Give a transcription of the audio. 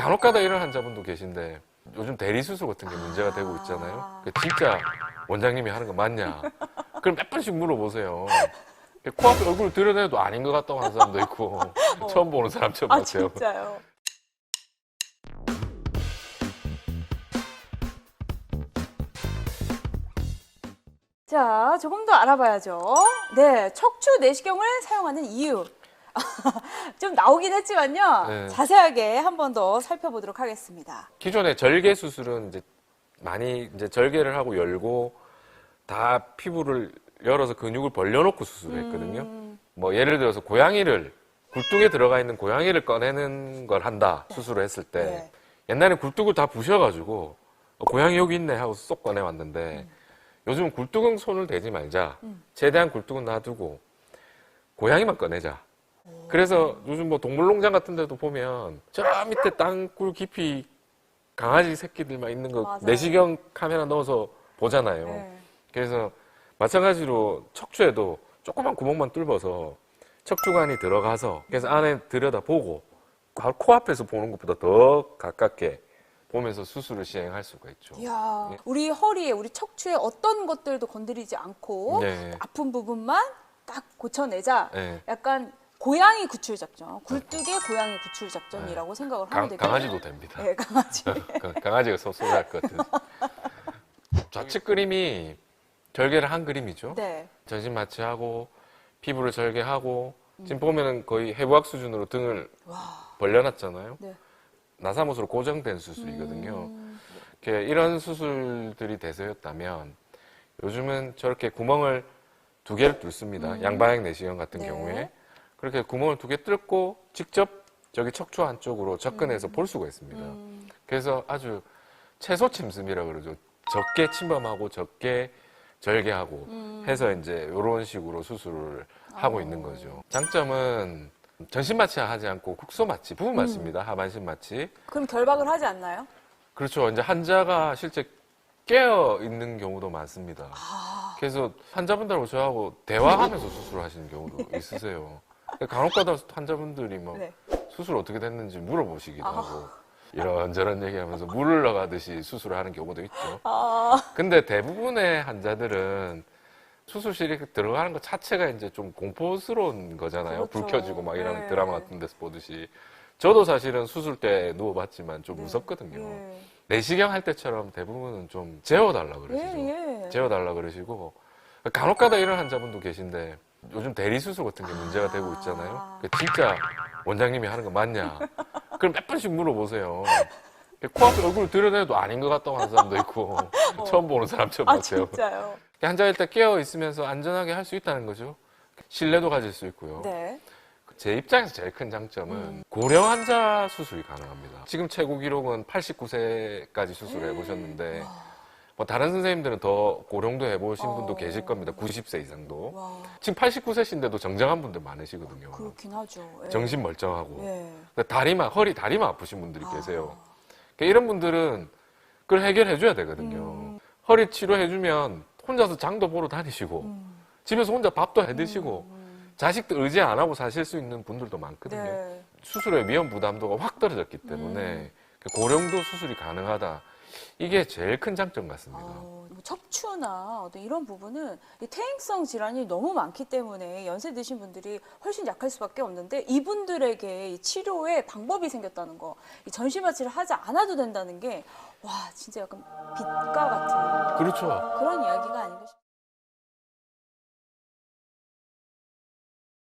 간혹가다 이런 환자분도 계신데 요즘 대리수술 같은 게 문제가 되고 있잖아요. 진짜 원장님이 하는 거 맞냐? 그럼 몇 번씩 물어보세요. 코앞에 얼굴을 드러내도 아닌 것 같다고 하는 사람도 있고 처음 보는 사람처럼 같아요. 진짜요? 자, 조금 더 알아봐야죠. 네, 척추 내시경을 사용하는 이유. 좀 나오긴 했지만요. 네. 자세하게 한 번 더 살펴보도록 하겠습니다. 기존의 절개 수술은 이제 많이 이제 절개를 하고 열고 다 피부를 열어서 근육을 벌려놓고 수술했거든요. 뭐 예를 들어서 고양이를 굴뚝에 들어가 있는 고양이를 꺼내는 걸 한다 수술을 했을 때 네. 옛날에 굴뚝을 다 부셔가지고 고양이 여기 있네 하고 쏙 꺼내왔는데 요즘은 굴뚝은 손을 대지 말자. 최대한 굴뚝은 놔두고 고양이만 꺼내자. 그래서 요즘 뭐 동물농장 같은 데도 보면 저 밑에 땅굴 깊이 강아지 새끼들만 있는 거 맞아요. 내시경 카메라 넣어서 보잖아요. 네. 그래서 마찬가지로 척추에도 조그만 구멍만 뚫어서 척추관이 들어가서 그래서 안에 들여다보고 바로 코앞에서 보는 것보다 더 가깝게 보면서 수술을 시행할 수가 있죠. 이야, 예. 우리 허리에, 우리 척추에 어떤 것들도 건드리지 않고 네. 아픈 부분만 딱 고쳐내자. 네. 약간 고양이 구출 작전, 굴뚝의 고양이 구출 작전이라고 생각을 하면 되겠네요. 강아지도 됩니다. 네, 강아지. 강아지가 섭섭할 것 같아서. 좌측 그림이 절개를 한 그림이죠. 네. 전신 마취하고 피부를 절개하고 지금 보면은 거의 해부학 수준으로 등을 벌려놨잖아요. 네. 나사못으로 고정된 수술이거든요. 이런 수술들이 대세였다면 요즘은 저렇게 구멍을 2개를 뚫습니다. 양방향 내시경 같은 네. 경우에 그렇게 구멍을 2개 뚫고 직접 저기 척추 안쪽으로 접근해서 볼 수가 있습니다. 그래서 아주 최소 침습이라고 그러죠. 적게 침범하고 적게 절개하고 해서 이제 이런 식으로 수술을 하고 있는 거죠. 장점은 전신 마취 하지 않고 국소 마취, 부분 마취입니다. 하반신 마취. 그럼 결박을 하지 않나요? 그렇죠. 이제 환자가 실제 깨어 있는 경우도 많습니다. 그래서 환자분들하고 저하고 대화하면서 수술을 하시는 경우도 있으세요. 간혹가다 환자분들이 막 네. 수술 어떻게 됐는지 물어보시기도 하고 이런저런 얘기하면서 물을 넣어가듯이 수술을 하는 경우도 있죠. 근데 대부분의 환자들은 수술실에 들어가는 것 자체가 이제 좀 공포스러운 거잖아요. 그렇죠. 불 켜지고 막 이런 네. 드라마 같은 데서 보듯이. 저도 사실은 수술 때 누워봤지만 좀 무섭거든요. 네. 내시경 할 때처럼 대부분은 좀 재워달라 그러시죠. 예, 예. 재워달라 그러시고 간혹가다 이런 환자분도 계신데 요즘 대리수술 같은 게 문제가 되고 있잖아요. 진짜 원장님이 하는 거 맞냐? 그럼 몇 번씩 물어보세요. 코앞에 얼굴을 드러내도 아닌 것 같다고 하는 사람도 있고 처음 보는 사람처럼 같아요. 진짜요? 환자일 때 깨어 있으면서 안전하게 할 수 있다는 거죠. 신뢰도 가질 수 있고요. 네. 제 입장에서 제일 큰 장점은 고령 환자 수술이 가능합니다. 지금 최고 기록은 89세까지 수술을 해보셨는데 뭐 다른 선생님들은 더 고령도 해보신 분도 계실 겁니다. 90세 이상도. 와, 지금 89세신데도 정정한 분들 많으시거든요. 그렇긴 하죠. 예. 정신 멀쩡하고. 예. 다리만 아프신 분들이 계세요. 이런 분들은 그걸 해결해줘야 되거든요. 허리 치료해주면 혼자서 장도 보러 다니시고 집에서 혼자 밥도 해드시고 자식도 의지 안 하고 사실 수 있는 분들도 많거든요. 네. 수술의 위험 부담도가 확 떨어졌기 때문에 고령도 수술이 가능하다. 이게 제일 큰 장점 같습니다. 뭐 척추나 어떤 이런 부분은 이 퇴행성 질환이 너무 많기 때문에 연세 드신 분들이 훨씬 약할 수밖에 없는데 이분들에게 이 치료에 방법이 생겼다는 거, 이 전신 마취를 하지 않아도 된다는 게 와 진짜 약간 빛과 같은 그렇죠. 그런 이야기가 아닌가 싶어요.